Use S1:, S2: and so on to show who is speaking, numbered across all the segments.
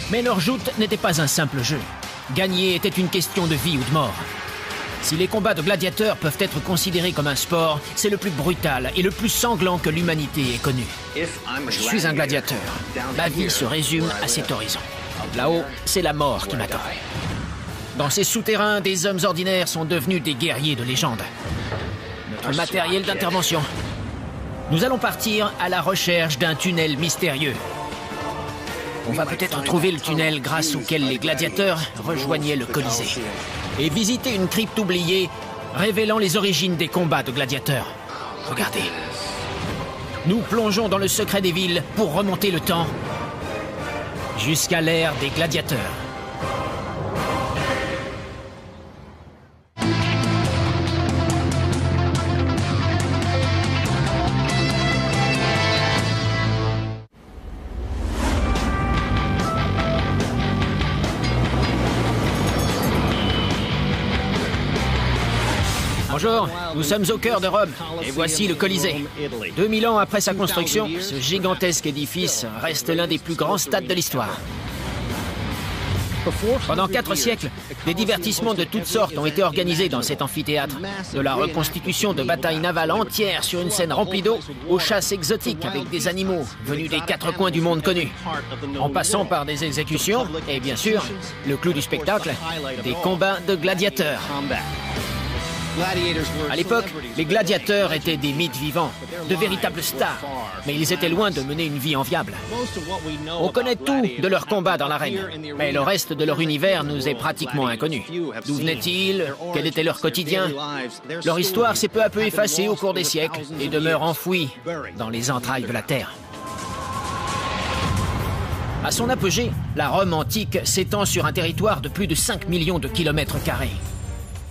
S1: Mais leur joute n'était pas un simple jeu. Gagner était une question de vie ou de mort. Si les combats de gladiateurs peuvent être considérés comme un sport, c'est le plus brutal et le plus sanglant que l'humanité ait connu. Je suis un gladiateur. Ma vie se résume à cet horizon. Là-haut, c'est la mort qui m'attend. Dans ces souterrains, des hommes ordinaires sont devenus des guerriers de légende. Notre matériel d'intervention. Nous allons partir à la recherche d'un tunnel mystérieux. On va peut-être trouver le tunnel grâce auquel les gladiateurs rejoignaient le Colisée. Et visiter une crypte oubliée, révélant les origines des combats de gladiateurs. Regardez. Nous plongeons dans le secret des villes pour remonter le temps jusqu'à l'ère des gladiateurs. Bonjour, nous sommes au cœur de Rome, et voici le Colisée. 2000 ans après sa construction, ce gigantesque édifice reste l'un des plus grands stades de l'histoire. Pendant 4 siècles, des divertissements de toutes sortes ont été organisés dans cet amphithéâtre. De la reconstitution de batailles navales entières sur une scène remplie d'eau, aux chasses exotiques avec des animaux venus des 4 coins du monde connu. En passant par des exécutions, et bien sûr, le clou du spectacle, des combats de gladiateurs. À l'époque, les gladiateurs étaient des mythes vivants, de véritables stars, mais ils étaient loin de mener une vie enviable. On connaît tout de leurs combats dans l'arène, mais le reste de leur univers nous est pratiquement inconnu. D'où venaient-ils? Quel était leur quotidien? Leur histoire s'est peu à peu effacée au cours des siècles et demeure enfouie dans les entrailles de la Terre. À son apogée, la Rome antique s'étend sur un territoire de plus de 5 millions de kilomètres carrés.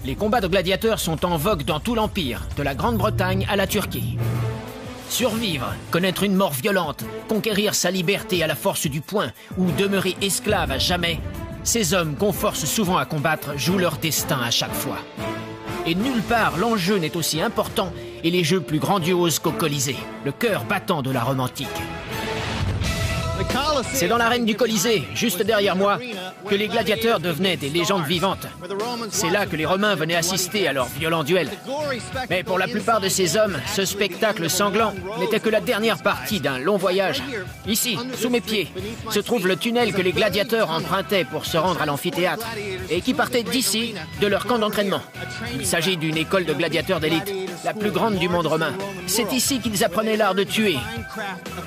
S1: Les combats de gladiateurs sont en vogue dans tout l'Empire, de la Grande-Bretagne à la Turquie. Survivre, connaître une mort violente, conquérir sa liberté à la force du poing ou demeurer esclave à jamais, ces hommes qu'on force souvent à combattre jouent leur destin à chaque fois. Et nulle part l'enjeu n'est aussi important et les jeux plus grandioses qu'au Colisée, le cœur battant de la Rome antique. C'est dans l'arène du Colisée, juste derrière moi, que les gladiateurs devenaient des légendes vivantes. C'est là que les Romains venaient assister à leurs violents duels. Mais pour la plupart de ces hommes, ce spectacle sanglant n'était que la dernière partie d'un long voyage. Ici, sous mes pieds, se trouve le tunnel que les gladiateurs empruntaient pour se rendre à l'amphithéâtre et qui partait d'ici, de leur camp d'entraînement. Il s'agit d'une école de gladiateurs d'élite, la plus grande du monde romain. C'est ici qu'ils apprenaient l'art de tuer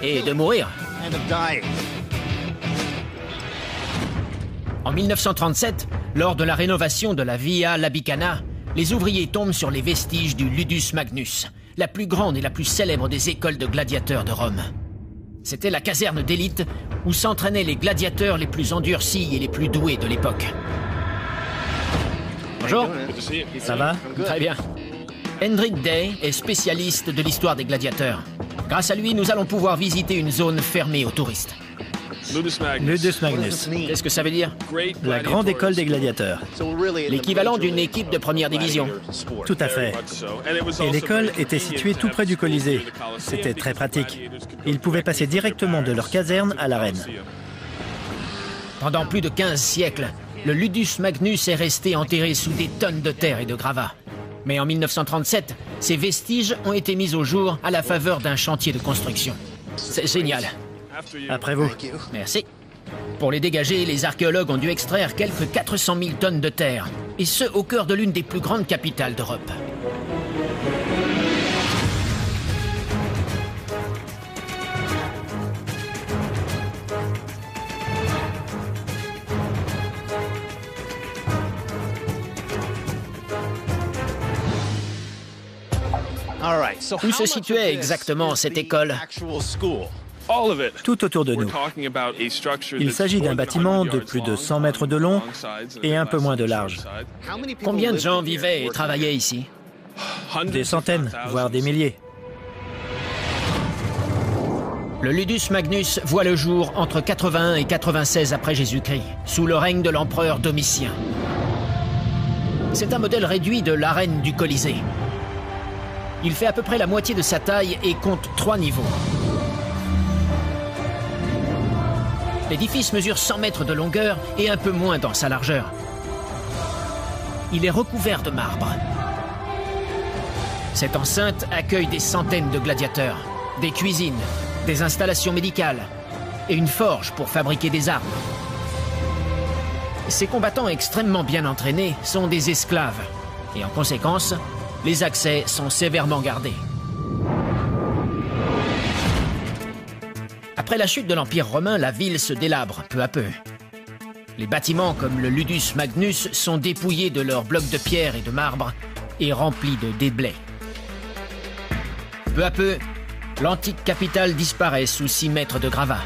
S1: et de mourir. En 1937, lors de la rénovation de la Via Labicana, les ouvriers tombent sur les vestiges du Ludus Magnus, la plus grande et la plus célèbre des écoles de gladiateurs de Rome. C'était la caserne d'élite où s'entraînaient les gladiateurs les plus endurcis et les plus doués de l'époque. Bonjour.
S2: Ça va?
S1: Très bien. Hendrik Day est spécialiste de l'histoire des gladiateurs. Grâce à lui, nous allons pouvoir visiter une zone fermée aux touristes.
S2: Ludus Magnus.
S1: Qu'est-ce que ça veut dire?
S2: La grande école des gladiateurs.
S1: L'équivalent d'une équipe de première division.
S2: Tout à fait. Et l'école était située tout près du Colisée. C'était très pratique. Ils pouvaient passer directement de leur caserne à l'arène.
S1: Pendant plus de 15 siècles, le Ludus Magnus est resté enterré sous des tonnes de terre et de gravats. Mais en 1937, ces vestiges ont été mis au jour à la faveur d'un chantier de construction. C'est génial.
S2: Après vous.
S1: Merci. Pour les dégager, les archéologues ont dû extraire quelques 400 000 tonnes de terre, et ce, au cœur de l'une des plus grandes capitales d'Europe. Où se situait exactement cette école?
S2: Tout autour de nous. Il s'agit d'un bâtiment de plus de 100 mètres de long et un peu moins de large.
S1: Combien de gens vivaient et travaillaient ici?
S2: Des centaines, voire des milliers.
S1: Le Ludus Magnus voit le jour entre 81 et 96 après Jésus-Christ, sous le règne de l'empereur Domitien. C'est un modèle réduit de l'arène du Colisée. Il fait à peu près la moitié de sa taille et compte 3 niveaux. L'édifice mesure 100 mètres de longueur et un peu moins dans sa largeur. Il est recouvert de marbre. Cette enceinte accueille des centaines de gladiateurs, des cuisines, des installations médicales et une forge pour fabriquer des armes. Ces combattants extrêmement bien entraînés sont des esclaves et en conséquence, les accès sont sévèrement gardés. Après la chute de l'Empire romain, la ville se délabre peu à peu. Les bâtiments comme le Ludus Magnus sont dépouillés de leurs blocs de pierre et de marbre et remplis de déblais. Peu à peu, l'antique capitale disparaît sous 6 mètres de gravats.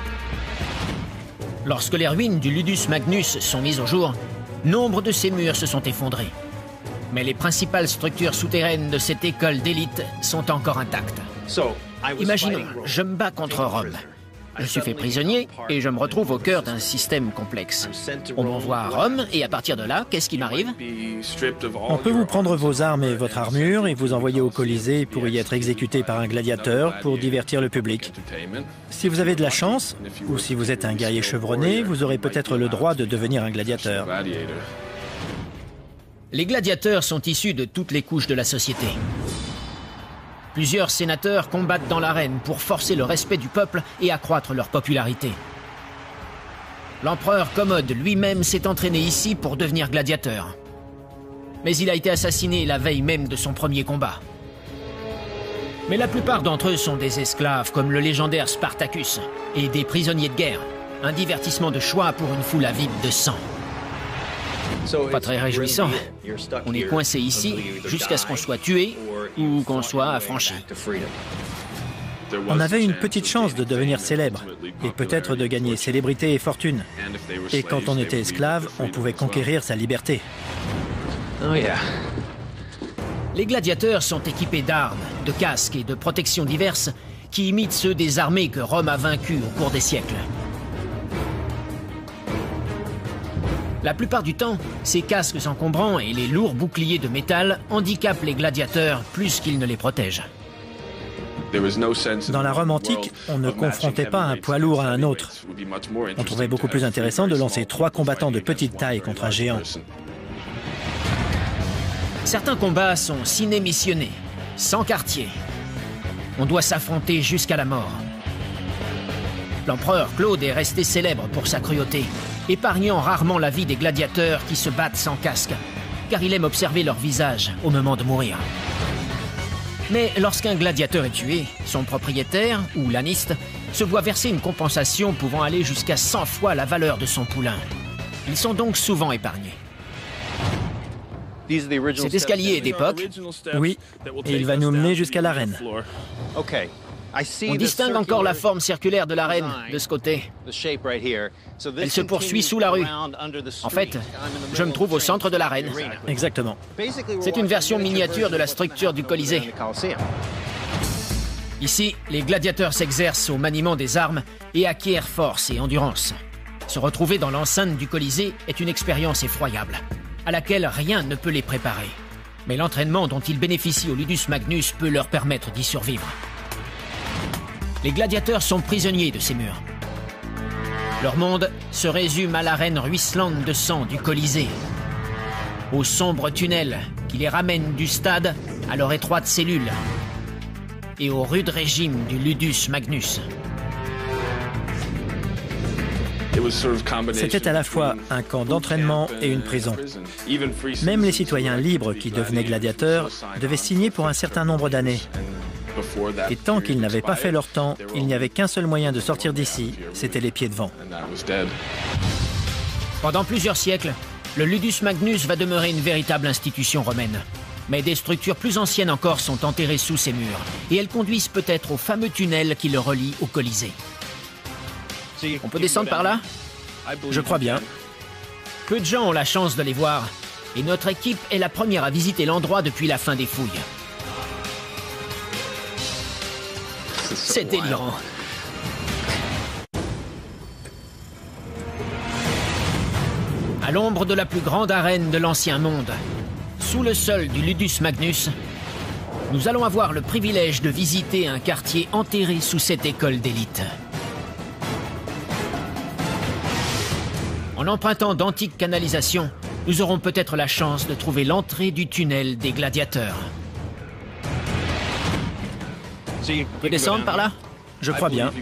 S1: Lorsque les ruines du Ludus Magnus sont mises au jour, nombre de ces murs se sont effondrés. Mais les principales structures souterraines de cette école d'élite sont encore intactes. Imaginons, je me bats contre Rome. Je suis fait prisonnier et je me retrouve au cœur d'un système complexe. On m'envoie à Rome et à partir de là, qu'est-ce qui m'arrive?
S2: On peut vous prendre vos armes et votre armure et vous envoyer au Colisée pour y être exécuté par un gladiateur pour divertir le public. Si vous avez de la chance, ou si vous êtes un guerrier chevronné, vous aurez peut-être le droit de devenir un gladiateur.
S1: Les gladiateurs sont issus de toutes les couches de la société. Plusieurs sénateurs combattent dans l'arène pour forcer le respect du peuple et accroître leur popularité. L'empereur Commode lui-même s'est entraîné ici pour devenir gladiateur. Mais il a été assassiné la veille même de son premier combat. Mais la plupart d'entre eux sont des esclaves comme le légendaire Spartacus et des prisonniers de guerre, un divertissement de choix pour une foule avide de sang. Pas très réjouissant. On est coincé ici jusqu'à ce qu'on soit tué ou qu'on soit affranchi.
S2: On avait une petite chance de devenir célèbre et peut-être de gagner célébrité et fortune. Et quand on était esclave, on pouvait conquérir sa liberté.
S1: Les gladiateurs sont équipés d'armes, de casques et de protections diverses qui imitent ceux des armées que Rome a vaincues au cours des siècles. La plupart du temps, ces casques encombrants et les lourds boucliers de métal handicapent les gladiateurs plus qu'ils ne les protègent.
S2: Dans la Rome antique, on ne confrontait pas un poids lourd à un autre. On trouvait beaucoup plus intéressant de lancer 3 combattants de petite taille contre un géant.
S1: Certains combats sont ciné-missionnés, sans quartier. On doit s'affronter jusqu'à la mort. L'empereur Claude est resté célèbre pour sa cruauté, épargnant rarement la vie des gladiateurs qui se battent sans casque, car il aime observer leur visage au moment de mourir. Mais lorsqu'un gladiateur est tué, son propriétaire, ou l'aniste, se voit verser une compensation pouvant aller jusqu'à 100 fois la valeur de son poulain. Ils sont donc souvent épargnés. Cet escalier est d'époque.
S2: Oui, et il va nous mener jusqu'à l'arène.
S1: On distingue encore la forme circulaire de l'arène de ce côté. Elle se poursuit sous la rue. En fait, je me trouve au centre de l'arène.
S2: Exactement.
S1: C'est une version miniature de la structure du Colisée. Ici, les gladiateurs s'exercent au maniement des armes et acquièrent force et endurance. Se retrouver dans l'enceinte du Colisée est une expérience effroyable, à laquelle rien ne peut les préparer. Mais l'entraînement dont ils bénéficient au Ludus Magnus peut leur permettre d'y survivre. Les gladiateurs sont prisonniers de ces murs. Leur monde se résume à l'arène ruisselante de sang du Colisée, aux sombres tunnels qui les ramènent du stade à leur étroite cellule et au rude régime du Ludus Magnus.
S2: C'était à la fois un camp d'entraînement et une prison. Même les citoyens libres qui devenaient gladiateurs devaient signer pour un certain nombre d'années. Et tant qu'ils n'avaient pas fait leur temps, il n'y avait qu'un seul moyen de sortir d'ici, c'était les pieds devant.
S1: Pendant plusieurs siècles, le Ludus Magnus va demeurer une véritable institution romaine. Mais des structures plus anciennes encore sont enterrées sous ces murs, et elles conduisent peut-être au fameux tunnel qui le relie au Colisée. On peut descendre par là?
S2: Je crois bien.
S1: Peu de gens ont la chance de les voir, et notre équipe est la première à visiter l'endroit depuis la fin des fouilles. C'est délirant. À l'ombre de la plus grande arène de l'ancien monde, sous le sol du Ludus Magnus, nous allons avoir le privilège de visiter un quartier enterré sous cette école d'élite. En empruntant d'antiques canalisations, nous aurons peut-être la chance de trouver l'entrée du tunnel des gladiateurs. On peut descendre par là?
S2: Je crois bien.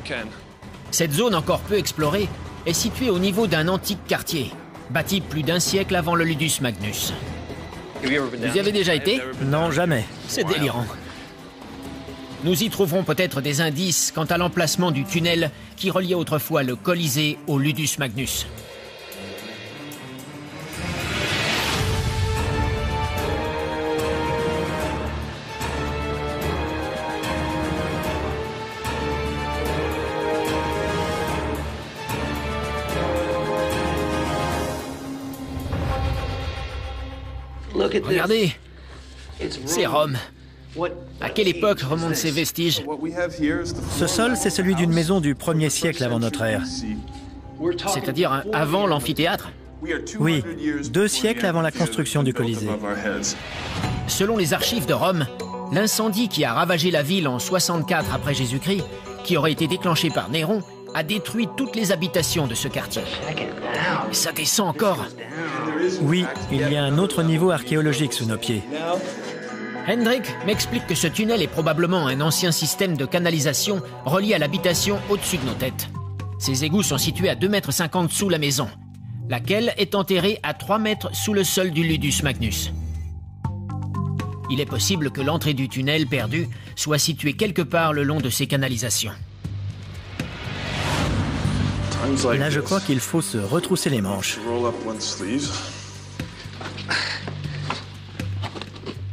S1: Cette zone encore peu explorée est située au niveau d'un antique quartier, bâti plus d'un siècle avant le Ludus Magnus. Vous y avez déjà été?
S2: Non, jamais.
S1: C'est délirant. Nous y trouverons peut-être des indices quant à l'emplacement du tunnel qui reliait autrefois le Colisée au Ludus Magnus. Regardez, c'est Rome. À quelle époque remontent ces vestiges?
S2: Ce sol, c'est celui d'une maison du 1er siècle avant notre ère.
S1: C'est-à-dire avant l'amphithéâtre?
S2: Oui, 2 siècles avant la construction du Colisée.
S1: Selon les archives de Rome, l'incendie qui a ravagé la ville en 64 après Jésus-Christ, qui aurait été déclenché par Néron, a détruit toutes les habitations de ce quartier. Et ça descend encore.
S2: Oui, il y a un autre niveau archéologique sous nos pieds.
S1: Hendrik m'explique que ce tunnel est probablement un ancien système de canalisation relié à l'habitation au-dessus de nos têtes. Ces égouts sont situés à 2,50 m sous la maison, laquelle est enterrée à 3 mètres sous le sol du Ludus Magnus. Il est possible que l'entrée du tunnel perdu soit située quelque part le long de ces canalisations.
S2: Là, je crois qu'il faut se retrousser les manches.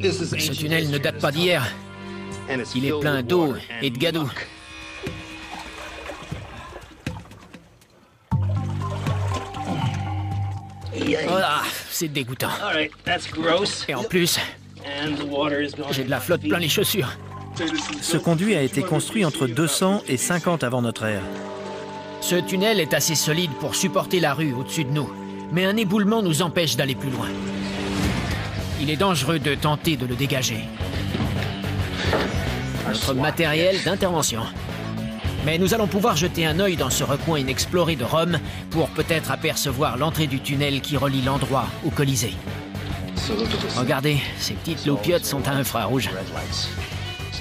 S1: Ce tunnel ne date pas d'hier. Il est plein d'eau et de gadou. Voilà, c'est dégoûtant. Et en plus, j'ai de la flotte plein les chaussures.
S2: Ce conduit a été construit entre 200 et 50 avant notre ère.
S1: Ce tunnel est assez solide pour supporter la rue au-dessus de nous, mais un éboulement nous empêche d'aller plus loin. Il est dangereux de tenter de le dégager. Notre matériel d'intervention. Mais nous allons pouvoir jeter un œil dans ce recoin inexploré de Rome pour peut-être apercevoir l'entrée du tunnel qui relie l'endroit au Colisée. Regardez, ces petites loupiottes sont à infrarouge.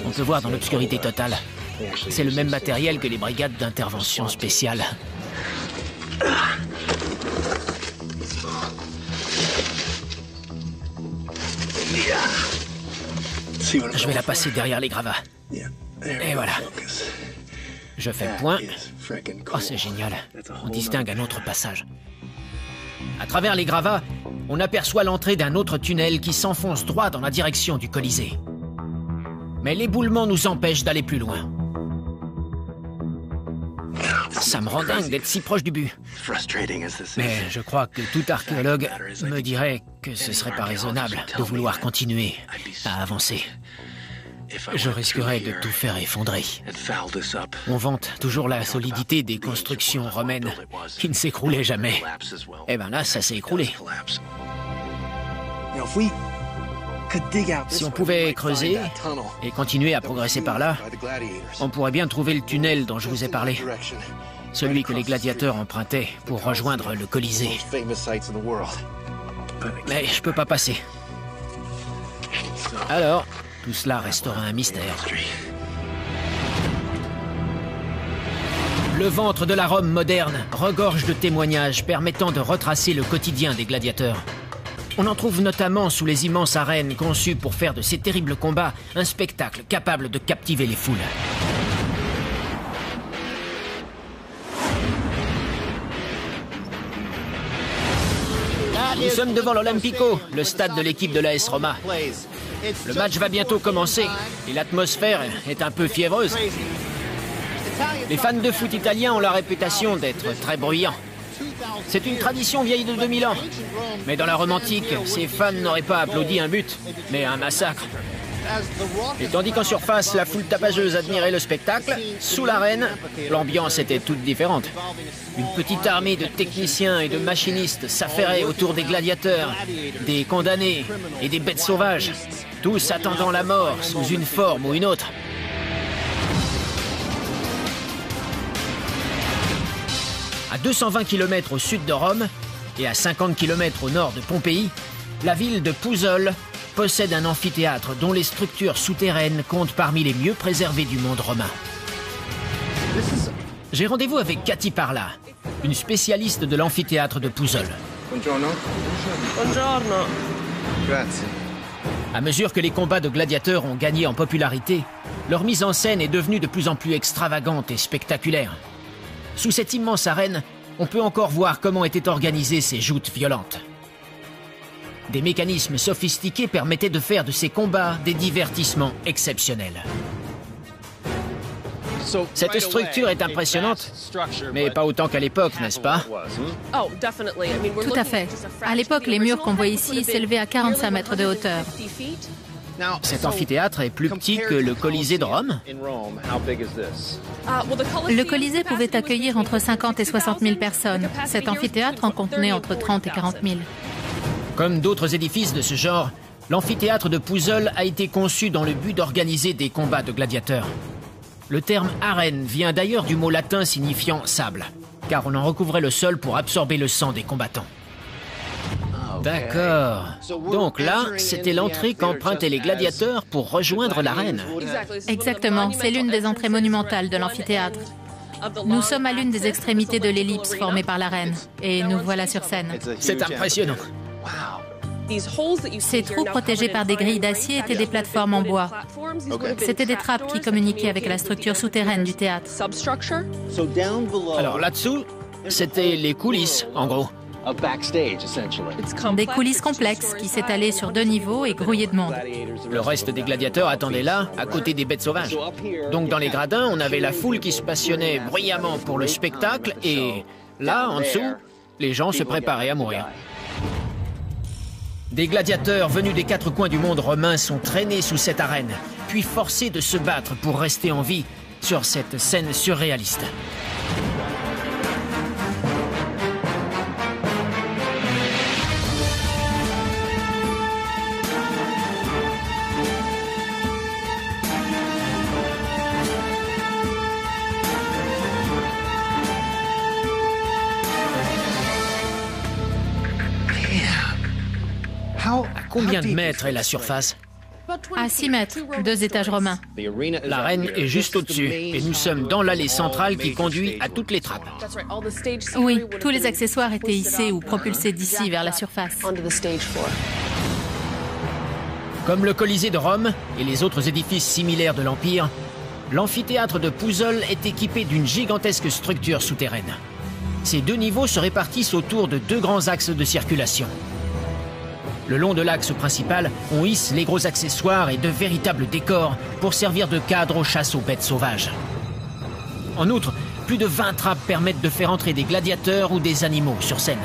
S1: On peut voir dans l'obscurité totale. C'est le même matériel que les brigades d'intervention spéciale. Je vais la passer derrière les gravats. Et voilà. Je fais le point. Oh, c'est génial. On distingue un autre passage. À travers les gravats, on aperçoit l'entrée d'un autre tunnel qui s'enfonce droit dans la direction du Colisée. Mais l'éboulement nous empêche d'aller plus loin. Ça me rend dingue d'être si proche du but. Mais je crois que tout archéologue me dirait que ce serait pas raisonnable de vouloir continuer à avancer. Je risquerais de tout faire effondrer. On vante toujours la solidité des constructions romaines qui ne s'écroulaient jamais. Eh ben là, ça s'est écroulé. Si on pouvait creuser et continuer à progresser par là, on pourrait bien trouver le tunnel dont je vous ai parlé. Celui que les gladiateurs empruntaient pour rejoindre le Colisée. Mais je peux pas passer. Alors, tout cela restera un mystère. Le ventre de la Rome moderne regorge de témoignages permettant de retracer le quotidien des gladiateurs. On en trouve notamment sous les immenses arènes conçues pour faire de ces terribles combats un spectacle capable de captiver les foules. Nous sommes devant l'Olimpico, le stade de l'équipe de l'AS Roma. Le match va bientôt commencer et l'atmosphère est un peu fiévreuse. Les fans de foot italiens ont la réputation d'être très bruyants. C'est une tradition vieille de 2000 ans. Mais dans la Rome antique, ces fans n'auraient pas applaudi un but, mais un massacre. Et tandis qu'en surface, la foule tapageuse admirait le spectacle, sous l'arène, l'ambiance était toute différente. Une petite armée de techniciens et de machinistes s'affairait autour des gladiateurs, des condamnés et des bêtes sauvages, tous attendant la mort sous une forme ou une autre. À 220 km au sud de Rome, Et à 50 km au nord de Pompéi, la ville de Pouzzoles possède un amphithéâtre dont les structures souterraines comptent parmi les mieux préservées du monde romain. J'ai rendez-vous avec Cathy Parla, une spécialiste de l'amphithéâtre de Pouzzoles.
S3: Buongiorno. Buongiorno.
S4: Grazie.
S1: À mesure que les combats de gladiateurs ont gagné en popularité, leur mise en scène est devenue de plus en plus extravagante et spectaculaire. Sous cette immense arène, on peut encore voir comment étaient organisées ces joutes violentes. Des mécanismes sophistiqués permettaient de faire de ces combats des divertissements exceptionnels. Cette structure est impressionnante, mais pas autant qu'à l'époque, n'est-ce pas?
S5: Tout à fait. À l'époque, les murs qu'on voit ici s'élevaient à 45 mètres de hauteur.
S1: Cet amphithéâtre est plus petit que le Colisée de Rome?
S5: Le Colisée pouvait accueillir entre 50 et 60 000 personnes. Cet amphithéâtre en contenait entre 30 et 40 000.
S1: Comme d'autres édifices de ce genre, l'amphithéâtre de Pouzzoles a été conçu dans le but d'organiser des combats de gladiateurs. Le terme arène vient d'ailleurs du mot latin signifiant sable, car on en recouvrait le sol pour absorber le sang des combattants. D'accord. Donc là, c'était l'entrée qu'empruntaient les gladiateurs pour rejoindre l'arène.
S5: Exactement, c'est l'une des entrées monumentales de l'amphithéâtre. Nous sommes à l'une des extrémités de l'ellipse formée par l'arène, et nous voilà sur scène.
S1: C'est impressionnant.
S5: Ces trous protégés par des grilles d'acier étaient des plateformes en bois. C'étaient des trappes qui communiquaient avec la structure souterraine du théâtre.
S1: Alors là-dessous, c'était les coulisses, en gros.
S5: Des coulisses complexes qui s'étalaient sur 2 niveaux et grouillaient de monde.
S1: Le reste des gladiateurs attendait là, à côté des bêtes sauvages. Donc dans les gradins, on avait la foule qui se passionnait bruyamment pour le spectacle et là, en dessous, les gens se préparaient à mourir. Des gladiateurs venus des 4 coins du monde romain sont traînés sous cette arène, puis forcés de se battre pour rester en vie sur cette scène surréaliste. À combien de mètres est la surface?
S5: À 6 mètres, 2 étages romains.
S1: L'arène est juste au-dessus et nous sommes dans l'allée centrale qui conduit à toutes les trappes.
S5: Oui, tous les accessoires étaient hissés ou propulsés d'ici vers la surface.
S1: Comme le Colisée de Rome et les autres édifices similaires de l'Empire, l'amphithéâtre de Pouzzoles est équipé d'une gigantesque structure souterraine. Ces 2 niveaux se répartissent autour de 2 grands axes de circulation. Le long de l'axe principal, on hisse les gros accessoires et de véritables décors pour servir de cadre aux chasses aux bêtes sauvages. En outre, plus de 20 trappes permettent de faire entrer des gladiateurs ou des animaux sur scène.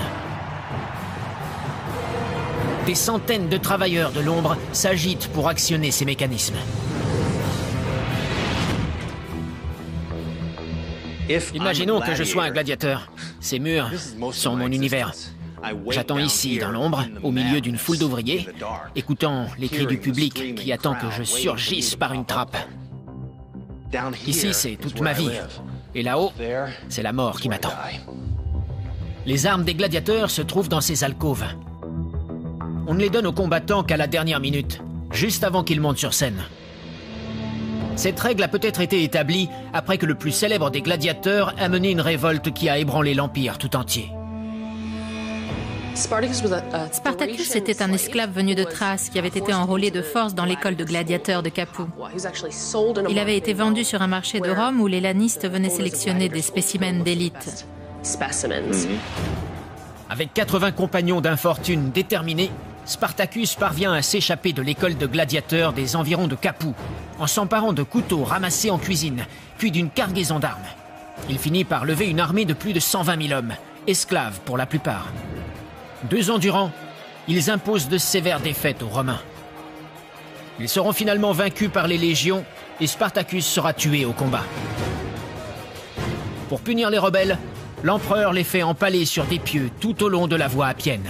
S1: Des centaines de travailleurs de l'ombre s'agitent pour actionner ces mécanismes. Imaginons que je sois un gladiateur. Ces murs sont mon univers. J'attends ici, dans l'ombre, au milieu d'une foule d'ouvriers, écoutant les cris du public qui attend que je surgisse par une trappe. Ici, c'est toute ma vie. Et là-haut, c'est la mort qui m'attend. Les armes des gladiateurs se trouvent dans ces alcôves. On ne les donne aux combattants qu'à la dernière minute, juste avant qu'ils montent sur scène. Cette règle a peut-être été établie après que le plus célèbre des gladiateurs a mené une révolte qui a ébranlé l'Empire tout entier.
S5: Spartacus était un esclave venu de Thrace qui avait été enrôlé de force dans l'école de gladiateurs de Capoue. Il avait été vendu sur un marché de Rome où les lanistes venaient sélectionner des spécimens d'élite.
S1: Avec 80 compagnons d'infortune déterminés, Spartacus parvient à s'échapper de l'école de gladiateurs des environs de Capoue, en s'emparant de couteaux ramassés en cuisine, puis d'une cargaison d'armes. Il finit par lever une armée de plus de 120 000 hommes, esclaves pour la plupart. 2 ans durant, ils imposent de sévères défaites aux Romains. Ils seront finalement vaincus par les légions et Spartacus sera tué au combat. Pour punir les rebelles, l'empereur les fait empaler sur des pieux tout au long de la voie appienne.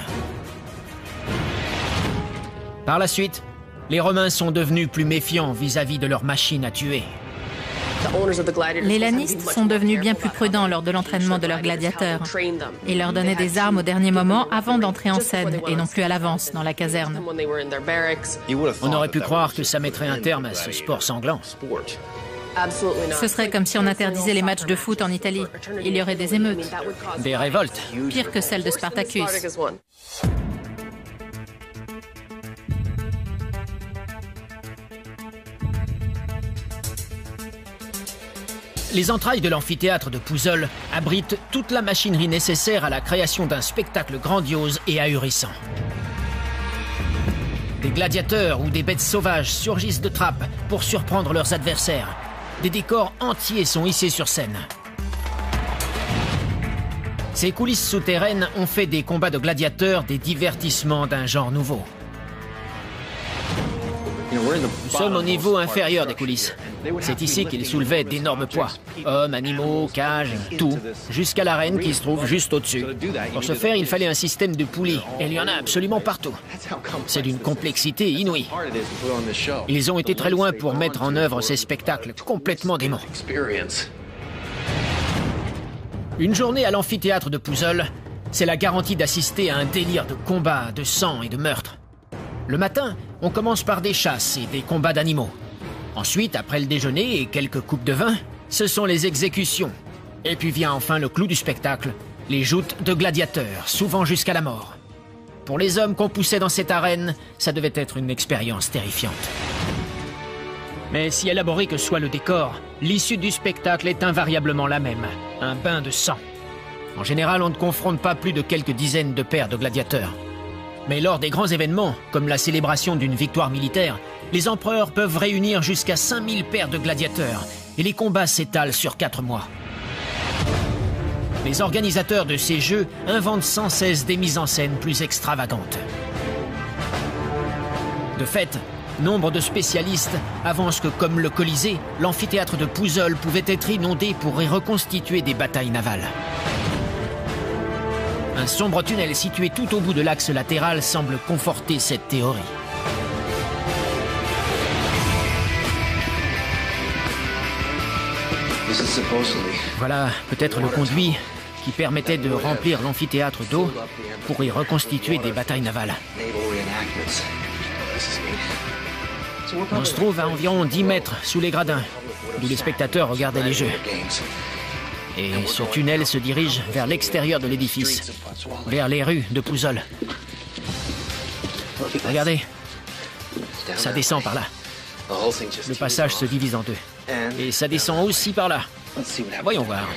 S1: Par la suite, les Romains sont devenus plus méfiants vis-à-vis de leur machine à tuer.
S5: Les lannistes sont devenus bien plus prudents lors de l'entraînement de leurs gladiateurs. Ils leur donnaient des armes au dernier moment avant d'entrer en scène et non plus à l'avance dans la caserne.
S1: On aurait pu croire que ça mettrait un terme à ce sport sanglant.
S5: Ce serait comme si on interdisait les matchs de foot en Italie. Il y aurait des émeutes.
S1: Des révoltes.
S5: Pire que celles de Spartacus.
S1: Les entrailles de l'amphithéâtre de Pouzzoles abritent toute la machinerie nécessaire à la création d'un spectacle grandiose et ahurissant. Des gladiateurs ou des bêtes sauvages surgissent de trappes pour surprendre leurs adversaires. Des décors entiers sont hissés sur scène. Ces coulisses souterraines ont fait des combats de gladiateurs des divertissements d'un genre nouveau. Nous sommes au niveau inférieur des coulisses. C'est ici qu'ils soulevaient d'énormes poids. Hommes, animaux, cages, tout, jusqu'à l'arène qui se trouve juste au-dessus. Pour ce faire, il fallait un système de poulies, et il y en a absolument partout. C'est d'une complexité inouïe. Ils ont été très loin pour mettre en œuvre ces spectacles complètement déments. Une journée à l'amphithéâtre de Pouzzoles, c'est la garantie d'assister à un délire de combat, de sang et de meurtre. Le matin, on commence par des chasses et des combats d'animaux. Ensuite, après le déjeuner et quelques coupes de vin, ce sont les exécutions. Et puis vient enfin le clou du spectacle, les joutes de gladiateurs, souvent jusqu'à la mort. Pour les hommes qu'on poussait dans cette arène, ça devait être une expérience terrifiante. Mais si élaboré que soit le décor, l'issue du spectacle est invariablement la même, un bain de sang. En général, on ne confronte pas plus de quelques dizaines de paires de gladiateurs. Mais lors des grands événements, comme la célébration d'une victoire militaire, les empereurs peuvent réunir jusqu'à 5000 paires de gladiateurs et les combats s'étalent sur 4 mois. Les organisateurs de ces jeux inventent sans cesse des mises en scène plus extravagantes. De fait, nombre de spécialistes avancent que, comme le Colisée, l'amphithéâtre de Pouzzoles pouvait être inondé pour y reconstituer des batailles navales. Un sombre tunnel situé tout au bout de l'axe latéral semble conforter cette théorie. Voilà peut-être le conduit qui permettait de remplir l'amphithéâtre d'eau pour y reconstituer des batailles navales. On se trouve à environ 10 mètres sous les gradins, d'où les spectateurs regardaient les jeux. Et ce tunnel se dirige vers l'extérieur de l'édifice, vers les rues de Pouzzoles. Regardez, ça descend par là. Le passage se divise en deux. Et ça descend aussi par là. Voyons voir.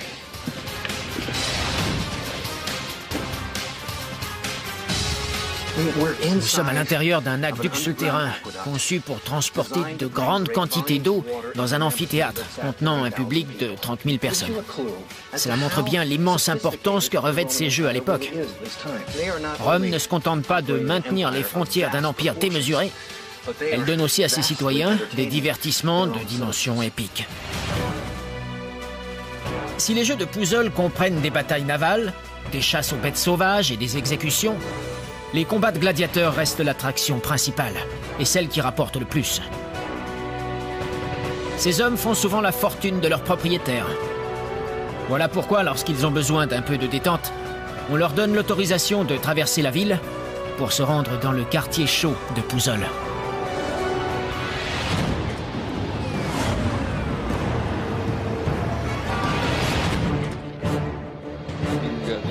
S1: Nous sommes à l'intérieur d'un aqueduc souterrain, conçu pour transporter de grandes quantités d'eau dans un amphithéâtre contenant un public de 30 000 personnes. Cela montre bien l'immense importance que revêtent ces jeux à l'époque. Rome ne se contente pas de maintenir les frontières d'un empire démesuré, elle donne aussi à ses citoyens des divertissements de dimension épique. Si les jeux de Pouzzoles comprennent des batailles navales, des chasses aux bêtes sauvages et des exécutions, les combats de gladiateurs restent l'attraction principale et celle qui rapporte le plus. Ces hommes font souvent la fortune de leurs propriétaires. Voilà pourquoi, lorsqu'ils ont besoin d'un peu de détente, on leur donne l'autorisation de traverser la ville pour se rendre dans le quartier chaud de Pouzzoles.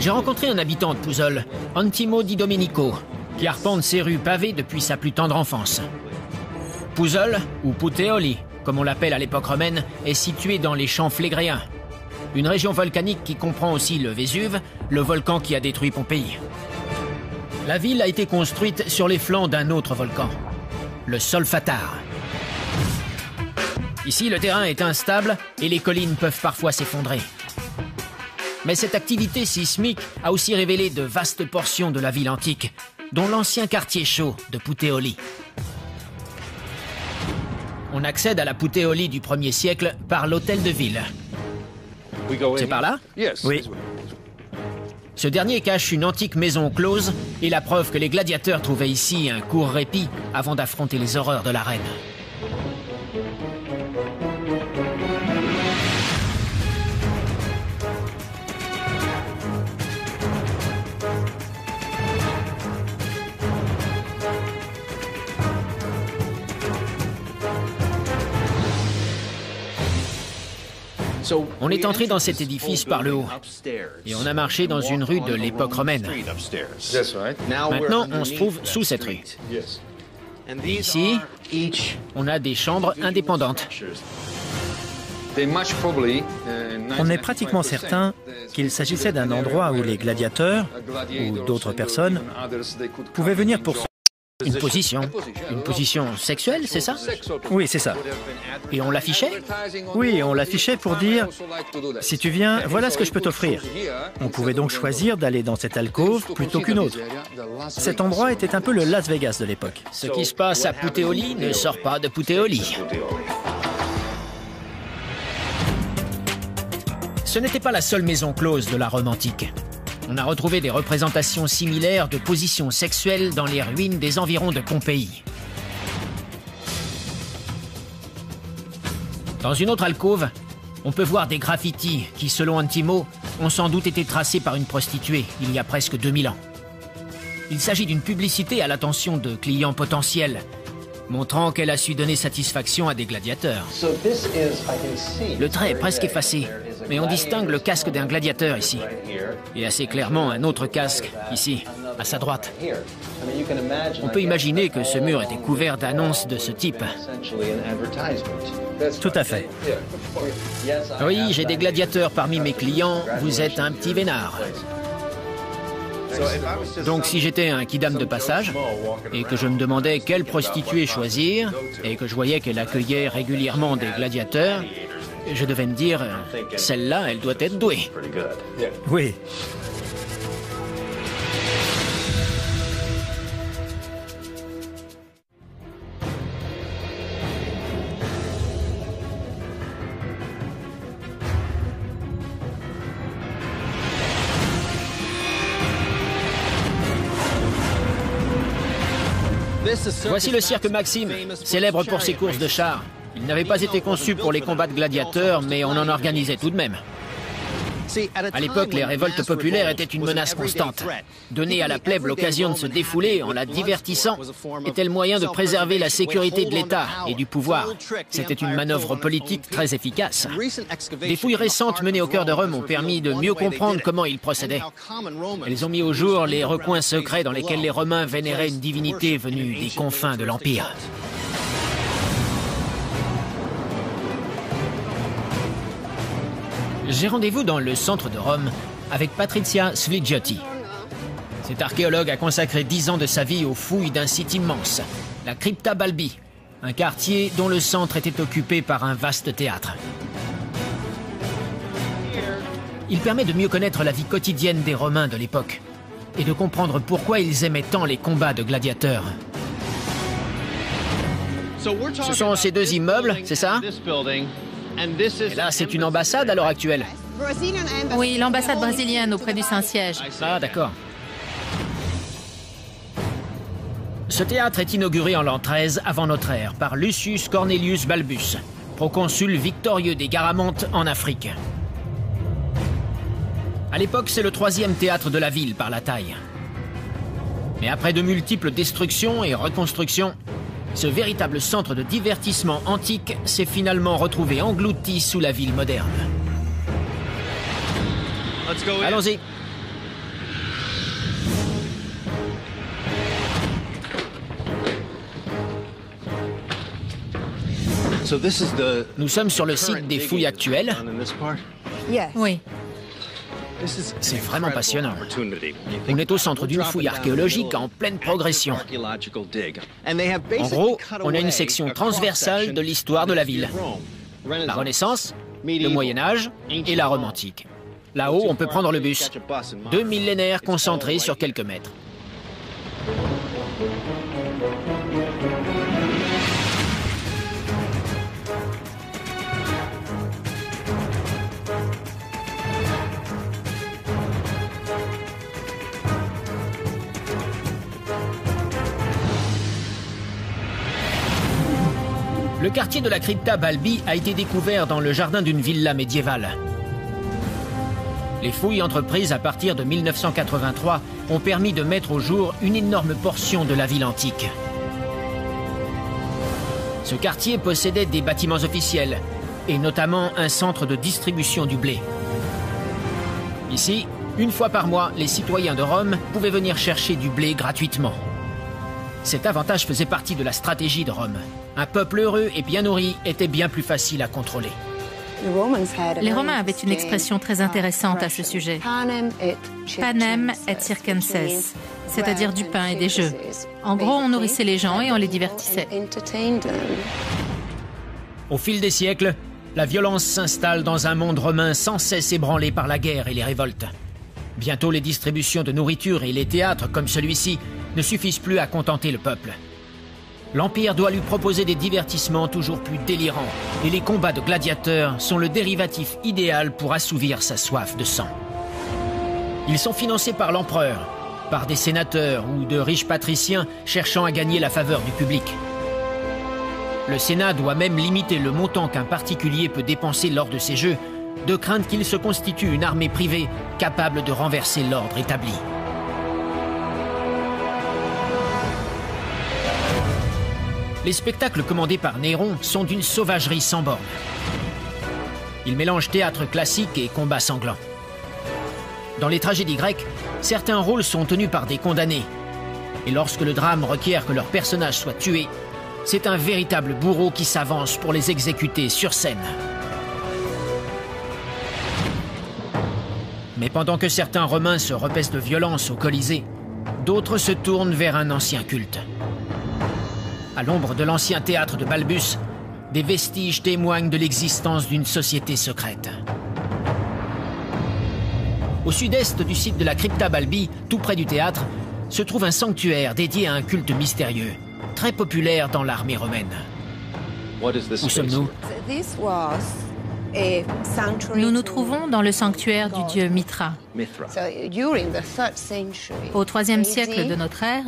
S1: J'ai rencontré un habitant de Pouzzoles, Antimo Di Domenico, qui arpente ces rues pavées depuis sa plus tendre enfance. Pouzzoles, ou Puteoli, comme on l'appelle à l'époque romaine, est situé dans les champs Flégréens, une région volcanique qui comprend aussi le Vésuve, le volcan qui a détruit Pompéi. La ville a été construite sur les flancs d'un autre volcan, le Solfatare. Ici, le terrain est instable et les collines peuvent parfois s'effondrer. Mais cette activité sismique a aussi révélé de vastes portions de la ville antique, dont l'ancien quartier chaud de Puteoli. On accède à la Puteoli du 1er siècle par l'hôtel de ville. C'est par là?
S2: Oui.
S1: Ce dernier cache une antique maison close et la preuve que les gladiateurs trouvaient ici un court répit avant d'affronter les horreurs de l'arène. On est entré dans cet édifice par le haut et on a marché dans une rue de l'époque romaine. Maintenant, on se trouve sous cette rue. Ici, on a des chambres indépendantes.
S2: On est pratiquement certain qu'il s'agissait d'un endroit où les gladiateurs ou d'autres personnes pouvaient venir pour...
S1: Une position sexuelle, c'est ça?
S2: Oui, c'est ça.
S1: Et on l'affichait?
S2: Oui, on l'affichait pour dire « Si tu viens, voilà ce que je peux t'offrir ». On pouvait donc choisir d'aller dans cette alcôve plutôt qu'une autre. Cet endroit était un peu le Las Vegas de l'époque.
S1: Ce qui se passe à Puteoli ne sort pas de Puteoli. Ce n'était pas la seule maison close de la Rome antique. On a retrouvé des représentations similaires de positions sexuelles dans les ruines des environs de Pompéi. Dans une autre alcôve, on peut voir des graffitis qui, selon Antimo, ont sans doute été tracés par une prostituée il y a presque 2000 ans. Il s'agit d'une publicité à l'attention de clients potentiels, montrant qu'elle a su donner satisfaction à des gladiateurs. Le trait est presque effacé, mais on distingue le casque d'un gladiateur ici. Et assez clairement un autre casque, ici, à sa droite. On peut imaginer que ce mur était couvert d'annonces de ce type.
S2: Tout à fait.
S1: Oui, j'ai des gladiateurs parmi mes clients, vous êtes un petit vénard. Donc si j'étais un kidam de passage, et que je me demandais quelle prostituée choisir, et que je voyais qu'elle accueillait régulièrement des gladiateurs, je devais me dire, celle-là, elle doit être douée.
S2: Oui.
S1: Voici le cirque Maxime, célèbre pour ses courses de chars. Il n'avait pas été conçu pour les combats de gladiateurs, mais on en organisait tout de même. À l'époque, les révoltes populaires étaient une menace constante. Donner à la plèbe l'occasion de se défouler en la divertissant était le moyen de préserver la sécurité de l'État et du pouvoir. C'était une manœuvre politique très efficace. Des fouilles récentes menées au cœur de Rome ont permis de mieux comprendre comment ils procédaient. Elles ont mis au jour les recoins secrets dans lesquels les Romains vénéraient une divinité venue des confins de l'Empire. J'ai rendez-vous dans le centre de Rome avec Patrizia Sfligiotti. Cet archéologue a consacré 10 ans de sa vie aux fouilles d'un site immense, la Crypta Balbi, un quartier dont le centre était occupé par un vaste théâtre. Il permet de mieux connaître la vie quotidienne des Romains de l'époque et de comprendre pourquoi ils aimaient tant les combats de gladiateurs. Ce sont ces deux immeubles, c'est ça ? Et là, c'est une ambassade à l'heure actuelle.
S5: Oui, l'ambassade brésilienne auprès du Saint-Siège.
S1: Ah, d'accord. Ce théâtre est inauguré en l'an 13 avant notre ère par Lucius Cornelius Balbus, proconsul victorieux des Garamantes en Afrique. À l'époque, c'est le 3e théâtre de la ville par la taille. Mais après de multiples destructions et reconstructions, ce véritable centre de divertissement antique s'est finalement retrouvé englouti sous la ville moderne. Allons-y. Nous sommes sur le site des fouilles actuelles.
S5: Oui.
S1: C'est vraiment passionnant. On est au centre d'une fouille archéologique en pleine progression. En gros, on a une section transversale de l'histoire de la ville. La Renaissance, le Moyen-Âge et la Rome antique. Là-haut, on peut prendre le bus. 2 millénaires concentrés sur quelques mètres. Le quartier de la Crypta Balbi a été découvert dans le jardin d'une villa médiévale. Les fouilles entreprises à partir de 1983 ont permis de mettre au jour une énorme portion de la ville antique. Ce quartier possédait des bâtiments officiels, et notamment un centre de distribution du blé. Ici, une fois par mois, les citoyens de Rome pouvaient venir chercher du blé gratuitement. Cet avantage faisait partie de la stratégie de Rome. Un peuple heureux et bien nourri était bien plus facile à contrôler.
S5: Les Romains avaient une expression très intéressante à ce sujet. Panem et circenses, c'est-à-dire du pain et des jeux. En gros, on nourrissait les gens et on les divertissait.
S1: Au fil des siècles, la violence s'installe dans un monde romain sans cesse ébranlé par la guerre et les révoltes. Bientôt, les distributions de nourriture et les théâtres comme celui-ci ne suffisent plus à contenter le peuple. L'Empire doit lui proposer des divertissements toujours plus délirants, et les combats de gladiateurs sont le dérivatif idéal pour assouvir sa soif de sang. Ils sont financés par l'empereur, par des sénateurs ou de riches patriciens cherchant à gagner la faveur du public. Le Sénat doit même limiter le montant qu'un particulier peut dépenser lors de ces jeux, de crainte qu'il se constitue une armée privée capable de renverser l'ordre établi. Les spectacles commandés par Néron sont d'une sauvagerie sans borne. Ils mélangent théâtre classique et combats sanglants. Dans les tragédies grecques, certains rôles sont tenus par des condamnés. Et lorsque le drame requiert que leurs personnages soient tués, c'est un véritable bourreau qui s'avance pour les exécuter sur scène. Mais pendant que certains Romains se repaissent de violence au Colisée, d'autres se tournent vers un ancien culte. À l'ombre de l'ancien théâtre de Balbus, des vestiges témoignent de l'existence d'une société secrète. Au sud-est du site de la Crypta Balbi, tout près du théâtre, se trouve un sanctuaire dédié à un culte mystérieux, très populaire dans l'armée romaine. Où sommes-nous ?
S5: Nous nous trouvons dans le sanctuaire du dieu Mithra. Au IIIe siècle de notre ère,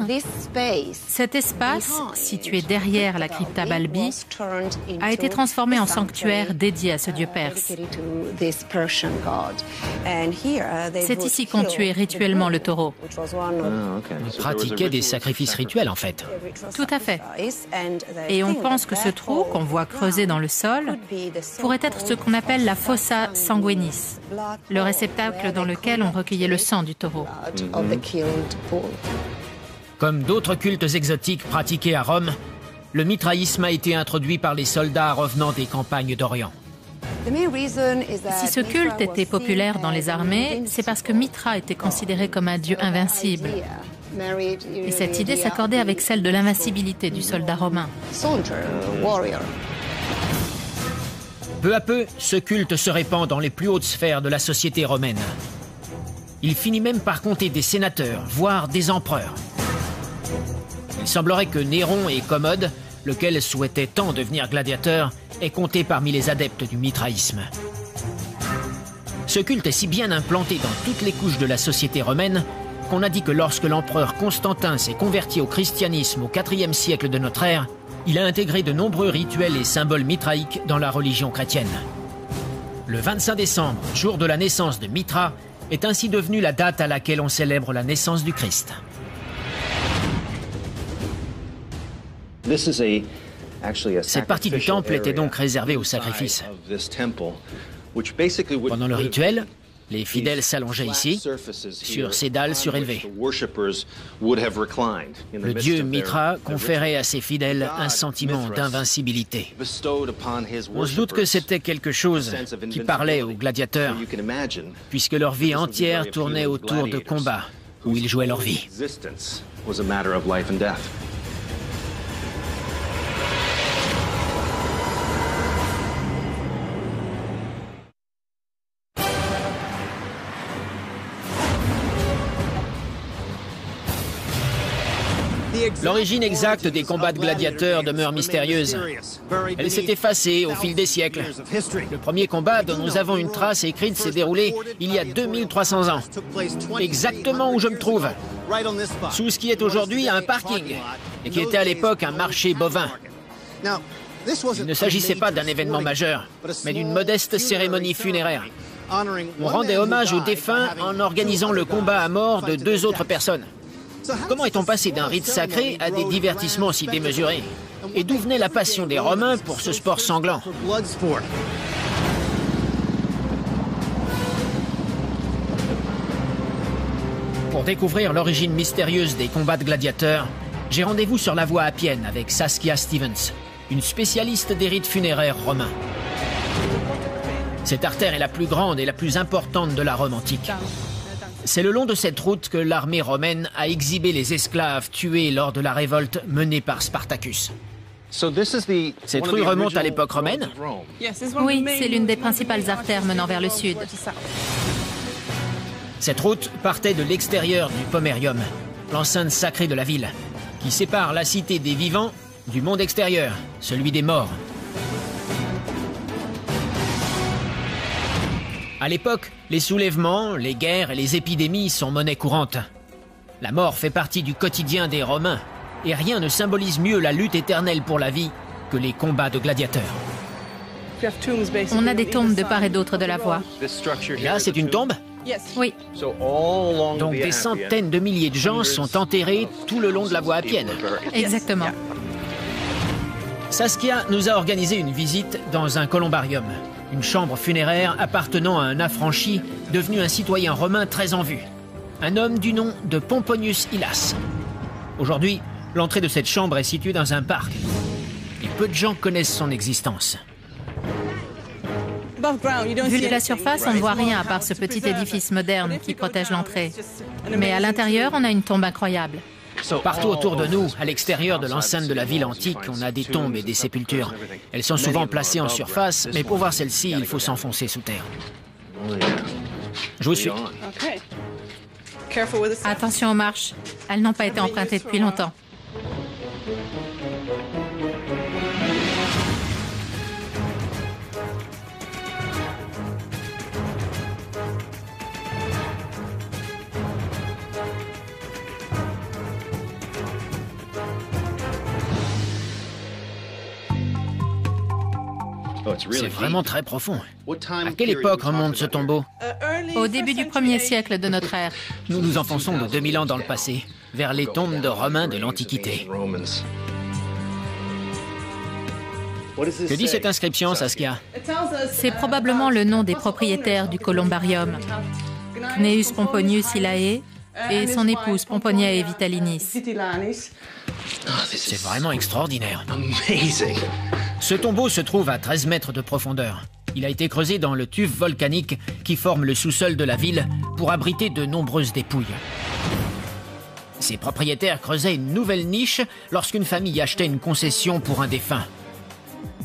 S5: cet espace, situé derrière la Crypta Balbi, a été transformé en sanctuaire dédié à ce dieu perse. C'est ici qu'on tuait rituellement le taureau.
S1: On pratiquait des sacrifices rituels, en fait.
S5: Tout à fait. Et on pense que ce trou qu'on voit creusé dans le sol pourrait être ce qu'on appelle la fossa sanguinis, le réceptacle dans lequel on recueillait le sang du taureau.
S1: Comme d'autres cultes exotiques pratiqués à Rome, le mitraïsme a été introduit par les soldats revenant des campagnes d'Orient.
S5: Si ce culte était populaire dans les armées, c'est parce que Mithra était considéré comme un dieu invincible. Et cette idée s'accordait avec celle de l'invincibilité du soldat romain.
S1: Peu à peu, ce culte se répand dans les plus hautes sphères de la société romaine. Il finit même par compter des sénateurs, voire des empereurs. Il semblerait que Néron et Commode, lequel souhaitait tant devenir gladiateur, aient compté parmi les adeptes du mitraïsme. Ce culte est si bien implanté dans toutes les couches de la société romaine qu'on a dit que lorsque l'empereur Constantin s'est converti au christianisme au IVe siècle de notre ère, il a intégré de nombreux rituels et symboles mitraïques dans la religion chrétienne. Le 25 décembre, jour de la naissance de Mithra, est ainsi devenue la date à laquelle on célèbre la naissance du Christ. Cette partie du temple était donc réservée aux sacrifices. Pendant le rituel, les fidèles s'allongeaient ici, sur ces dalles surélevées. Le dieu Mithra conférait à ses fidèles un sentiment d'invincibilité. On se doute que c'était quelque chose qui parlait aux gladiateurs, puisque leur vie entière tournait autour de combats où ils jouaient leur vie. L'origine exacte des combats de gladiateurs demeure mystérieuse. Elle s'est effacée au fil des siècles. Le premier combat dont nous avons une trace écrite s'est déroulé il y a 2300 ans. Exactement où je me trouve. Sous ce qui est aujourd'hui un parking, et qui était à l'époque un marché bovin. Il ne s'agissait pas d'un événement majeur, mais d'une modeste cérémonie funéraire. On rendait hommage aux défunts en organisant le combat à mort de 2 autres personnes. Comment est-on passé d'un rite sacré à des divertissements si démesurés? Et d'où venait la passion des Romains pour ce sport sanglant? Pour découvrir l'origine mystérieuse des combats de gladiateurs, j'ai rendez-vous sur la voie appienne avec Saskia Stevens, une spécialiste des rites funéraires romains. Cette artère est la plus grande et la plus importante de la Rome antique. C'est le long de cette route que l'armée romaine a exhibé les esclaves tués lors de la révolte menée par Spartacus. Cette rue remonte à l'époque romaine?
S5: Oui, c'est l'une des principales artères menant vers le sud.
S1: Cette route partait de l'extérieur du Pomerium, l'enceinte sacrée de la ville, qui sépare la cité des vivants du monde extérieur, celui des morts. À l'époque, les soulèvements, les guerres et les épidémies sont monnaie courante. La mort fait partie du quotidien des Romains, et rien ne symbolise mieux la lutte éternelle pour la vie que les combats de gladiateurs.
S5: On a des tombes de part et d'autre de la voie.
S1: Là, c'est une tombe?
S5: Oui.
S1: Donc des centaines de milliers de gens sont enterrés tout le long de la voie appienne.
S5: Exactement.
S1: Saskia nous a organisé une visite dans un columbarium, une chambre funéraire appartenant à un affranchi devenu un citoyen romain très en vue, un homme du nom de Pomponius Hylas. Aujourd'hui, l'entrée de cette chambre est située dans un parc et peu de gens connaissent son existence.
S5: Vu de la surface, on ne voit rien à part ce petit édifice moderne qui protège l'entrée. Mais à l'intérieur, on a une tombe incroyable.
S1: Partout autour de nous, à l'extérieur de l'enceinte de la ville antique, on a des tombes et des sépultures. Elles sont souvent placées en surface, mais pour voir celle-ci, il faut s'enfoncer sous terre. Je vous suis.
S5: Attention aux marches. Elles n'ont pas été empruntées depuis longtemps.
S1: C'est vraiment très profond. À quelle époque remonte ce tombeau?
S5: Au début du 1er siècle de notre ère.
S1: Nous nous enfonçons de 2000 ans dans le passé, vers les tombes de Romains de l'Antiquité. Que dit cette inscription, Saskia?
S5: C'est probablement le nom des propriétaires du columbarium. Cneus Pomponius Hylae et son épouse Pomponiae Vitalinis.
S1: C'est vraiment extraordinaire. Ce tombeau se trouve à 13 mètres de profondeur. Il a été creusé dans le tuf volcanique qui forme le sous-sol de la ville pour abriter de nombreuses dépouilles. Ses propriétaires creusaient une nouvelle niche lorsqu'une famille achetait une concession pour un défunt.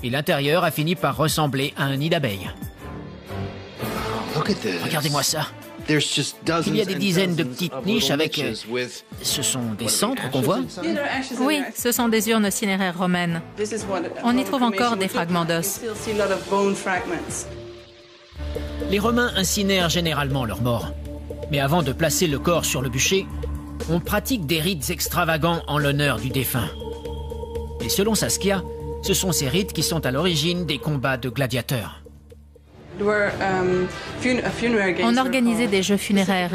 S1: Et l'intérieur a fini par ressembler à un nid d'abeilles. Regardez-moi ça. Il y a des dizaines de petites niches avec... Ce sont des cendres qu'on voit?
S5: Oui, ce sont des urnes cinéraires romaines. On y trouve encore des fragments d'os.
S1: Les Romains incinèrent généralement leurs morts. Mais avant de placer le corps sur le bûcher, on pratique des rites extravagants en l'honneur du défunt. Et selon Saskia, ce sont ces rites qui sont à l'origine des combats de gladiateurs.
S5: On organisait des jeux funéraires,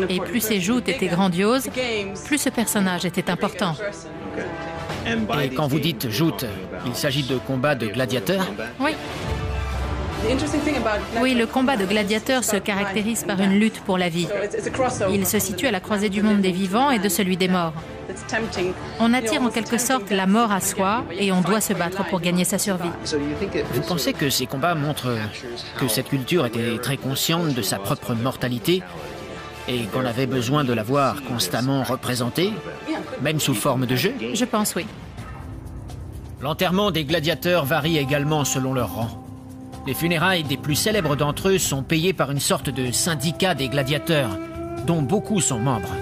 S5: et plus ces joutes étaient grandioses, plus ce personnage était important.
S1: Et quand vous dites joute, il s'agit de combats de gladiateurs?
S5: Oui. Oui, le combat de gladiateurs se caractérise par une lutte pour la vie. Il se situe à la croisée du monde des vivants et de celui des morts. On attire en quelque sorte la mort à soi et on doit se battre pour gagner sa survie.
S1: Vous pensez que ces combats montrent que cette culture était très consciente de sa propre mortalité et qu'on avait besoin de la voir constamment représentée, même sous forme de jeu?
S5: Je pense oui.
S1: L'enterrement des gladiateurs varie également selon leur rang. Les funérailles des plus célèbres d'entre eux sont payées par une sorte de syndicat des gladiateurs, dont beaucoup sont membres.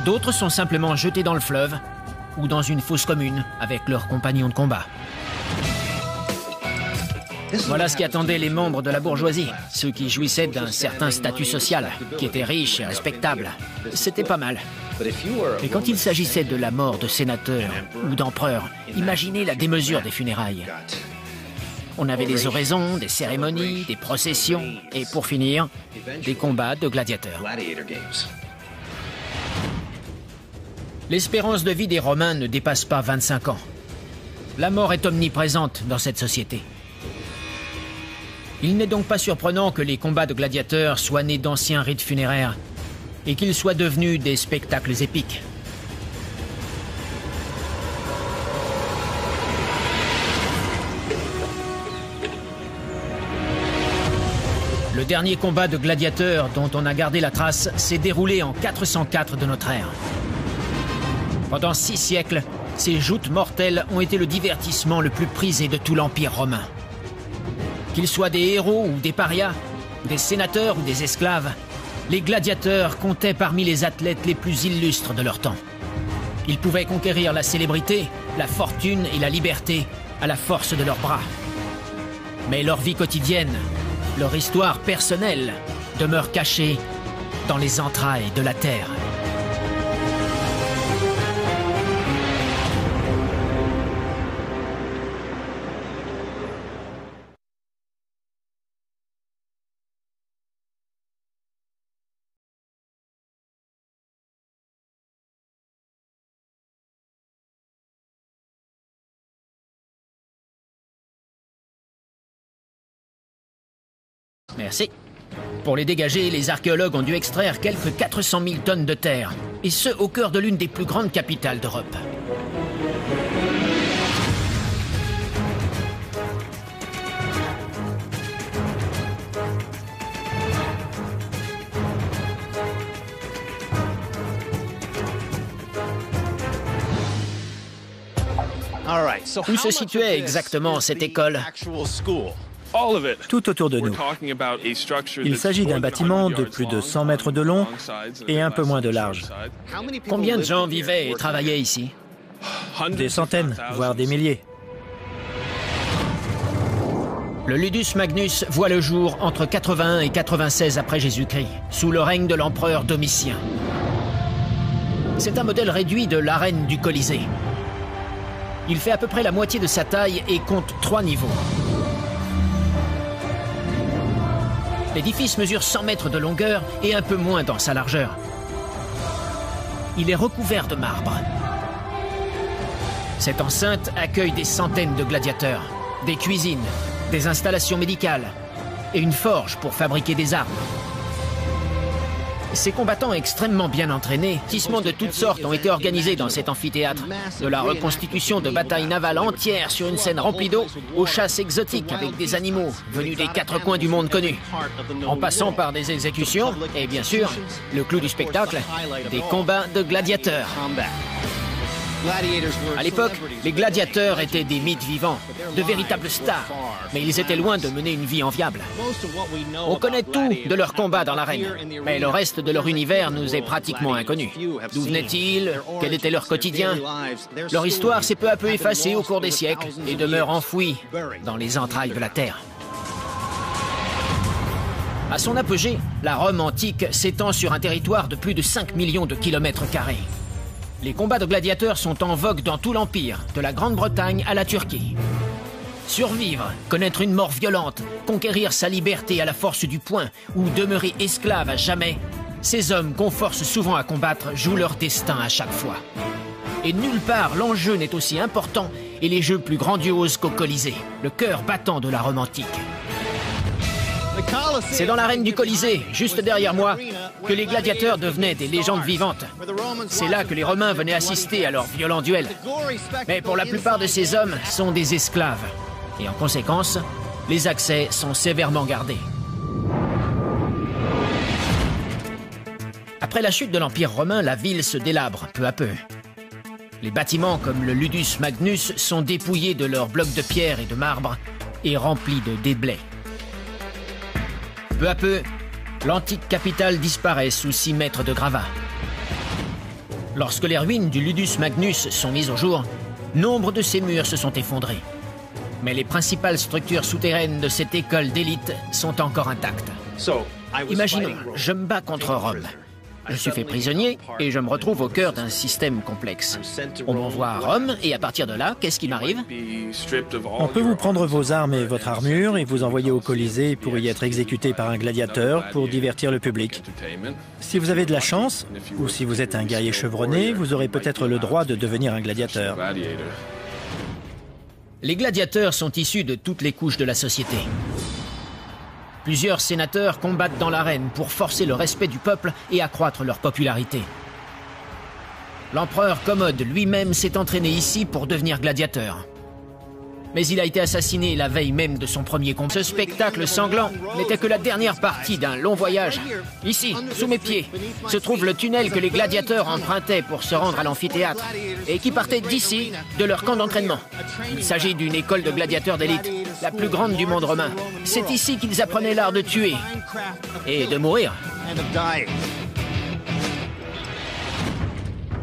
S1: D'autres sont simplement jetés dans le fleuve ou dans une fosse commune avec leurs compagnons de combat. Voilà ce qui attendait les membres de la bourgeoisie, ceux qui jouissaient d'un certain statut social, qui étaient riches et respectables. C'était pas mal. Mais quand il s'agissait de la mort de sénateurs ou d'empereurs, imaginez la démesure des funérailles. On avait des oraisons, des cérémonies, des processions et pour finir, des combats de gladiateurs. L'espérance de vie des Romains ne dépasse pas 25 ans. La mort est omniprésente dans cette société. Il n'est donc pas surprenant que les combats de gladiateurs soient nés d'anciens rites funéraires et qu'ils soient devenus des spectacles épiques. Le dernier combat de gladiateurs dont on a gardé la trace s'est déroulé en 404 de notre ère. Pendant 6 siècles, ces joutes mortelles ont été le divertissement le plus prisé de tout l'Empire romain. Qu'ils soient des héros ou des parias, des sénateurs ou des esclaves, les gladiateurs comptaient parmi les athlètes les plus illustres de leur temps. Ils pouvaient conquérir la célébrité, la fortune et la liberté à la force de leurs bras. Mais leur vie quotidienne, leur histoire personnelle, demeure cachée dans les entrailles de la terre. Merci. Pour les dégager, les archéologues ont dû extraire quelques 400 000 tonnes de terre, et ce, au cœur de l'une des plus grandes capitales d'Europe. Où se situait exactement cette école ?
S2: Tout autour de nous. Il s'agit d'un bâtiment de plus de 100 mètres de long et un peu moins de large.
S1: Combien de gens vivaient et travaillaient ici ?
S2: Des centaines, voire des milliers.
S1: Le Ludus Magnus voit le jour entre 81 et 96 après Jésus-Christ, sous le règne de l'empereur Domitien. C'est un modèle réduit de l'arène du Colisée. Il fait à peu près la moitié de sa taille et compte 3 niveaux. L'édifice mesure 100 mètres de longueur et un peu moins dans sa largeur. Il est recouvert de marbre. Cette enceinte accueille des centaines de gladiateurs, des cuisines, des installations médicales et une forge pour fabriquer des armes. Ces combattants extrêmement bien entraînés, tissements de toutes sortes ont été organisés dans cet amphithéâtre. De la reconstitution de batailles navales entières sur une scène remplie d'eau, aux chasses exotiques avec des animaux venus des 4 coins du monde connu. En passant par des exécutions, et bien sûr, le clou du spectacle, des combats de gladiateurs. À l'époque, les gladiateurs étaient des mythes vivants, de véritables stars, mais ils étaient loin de mener une vie enviable. On connaît tout de leurs combats dans l'arène, mais le reste de leur univers nous est pratiquement inconnu. D'où venaient-ils? Quel était leur quotidien? Leur histoire s'est peu à peu effacée au cours des siècles et demeure enfouie dans les entrailles de la terre. À son apogée, la Rome antique s'étend sur un territoire de plus de 5 millions de kilomètres carrés. Les combats de gladiateurs sont en vogue dans tout l'Empire, de la Grande-Bretagne à la Turquie. Survivre, connaître une mort violente, conquérir sa liberté à la force du poing ou demeurer esclave à jamais, ces hommes qu'on force souvent à combattre jouent leur destin à chaque fois. Et nulle part l'enjeu n'est aussi important et les jeux plus grandioses qu'au Colisée, le cœur battant de la Rome antique. C'est dans l'arène du Colisée, juste derrière moi, que les gladiateurs devenaient des légendes vivantes. C'est là que les Romains venaient assister à leurs violents duels. Mais pour la plupart de ces hommes sont des esclaves. Et en conséquence, les accès sont sévèrement gardés. Après la chute de l'Empire romain, la ville se délabre peu à peu. Les bâtiments comme le Ludus Magnus sont dépouillés de leurs blocs de pierre et de marbre et remplis de déblais. Peu à peu, l'antique capitale disparaît sous 6 mètres de gravats. Lorsque les ruines du Ludus Magnus sont mises au jour, nombre de ces murs se sont effondrés. Mais les principales structures souterraines de cette école d'élite sont encore intactes. Imaginons, je me bats contre Rome. Je suis fait prisonnier et je me retrouve au cœur d'un système complexe. On m'envoie à Rome et à partir de là, qu'est-ce qui m'arrive?
S2: On peut vous prendre vos armes et votre armure et vous envoyer au Colisée pour y être exécuté par un gladiateur pour divertir le public. Si vous avez de la chance, ou si vous êtes un guerrier chevronné, vous aurez peut-être le droit de devenir un gladiateur.
S1: Les gladiateurs sont issus de toutes les couches de la société. Plusieurs sénateurs combattent dans l'arène pour forcer le respect du peuple et accroître leur popularité. L'empereur Commode lui-même s'est entraîné ici pour devenir gladiateur. Mais il a été assassiné la veille même de son premier combat. Ce spectacle sanglant n'était que la dernière partie d'un long voyage. Ici, sous mes pieds, se trouve le tunnel que les gladiateurs empruntaient pour se rendre à l'amphithéâtre et qui partait d'ici, de leur camp d'entraînement. Il s'agit d'une école de gladiateurs d'élite, la plus grande du monde romain. C'est ici qu'ils apprenaient l'art de tuer et de mourir.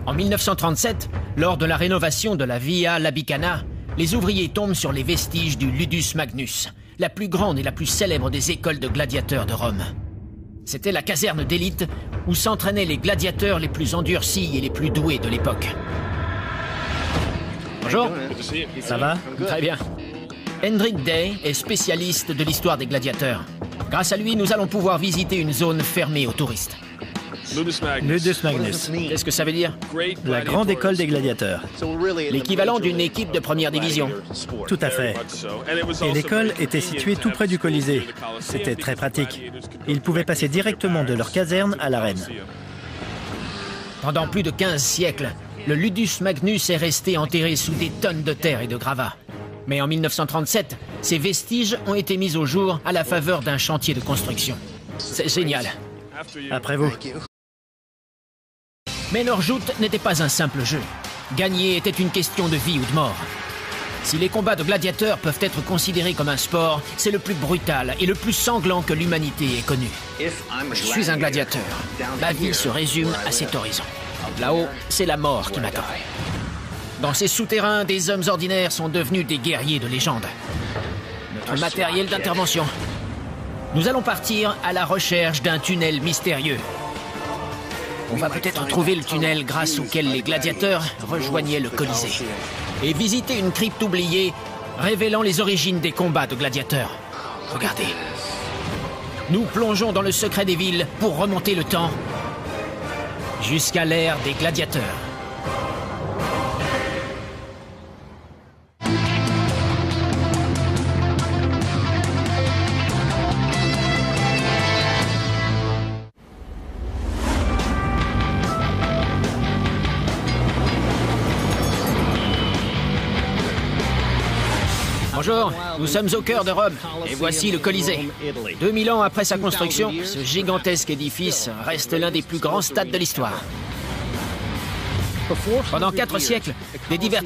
S1: En 1937, lors de la rénovation de la Via Labicana, les ouvriers tombent sur les vestiges du Ludus Magnus, la plus grande et la plus célèbre des écoles de gladiateurs de Rome. C'était la caserne d'élite où s'entraînaient les gladiateurs les plus endurcis et les plus doués de l'époque. Bonjour.
S2: Ça va?
S1: Très bien. Hendrik Day est spécialiste de l'histoire des gladiateurs. Grâce à lui, nous allons pouvoir visiter une zone fermée aux touristes.
S2: Ludus Magnus.
S1: Qu'est-ce que ça veut dire?
S2: La grande école des gladiateurs.
S1: L'équivalent d'une équipe de première division.
S2: Tout à fait. Et l'école était située tout près du Colisée. C'était très pratique. Ils pouvaient passer directement de leur caserne à l'arène.
S1: Pendant plus de 15 siècles, le Ludus Magnus est resté enterré sous des tonnes de terre et de gravats. Mais en 1937, ces vestiges ont été mis au jour à la faveur d'un chantier de construction. C'est génial.
S2: Après vous.
S1: Mais leur joute n'était pas un simple jeu. Gagner était une question de vie ou de mort. Si les combats de gladiateurs peuvent être considérés comme un sport, c'est le plus brutal et le plus sanglant que l'humanité ait connu. Je suis un gladiateur. Ma vie se résume à cet horizon. Là-haut, c'est la mort qui m'attend. Dans ces souterrains, des hommes ordinaires sont devenus des guerriers de légende. Notre matériel d'intervention. Nous allons partir à la recherche d'un tunnel mystérieux. On va peut-être trouver le tunnel grâce auquel les gladiateurs rejoignaient le Colisée. Et visiter une crypte oubliée révélant les origines des combats de gladiateurs. Regardez. Nous plongeons dans le secret des villes pour remonter le temps jusqu'à l'ère des gladiateurs. Bonjour, nous sommes au cœur de Rome, et voici le Colisée. 2000 ans après sa construction, ce gigantesque édifice reste l'un des plus grands stades de l'histoire. Pendant 4 siècles, des divertissements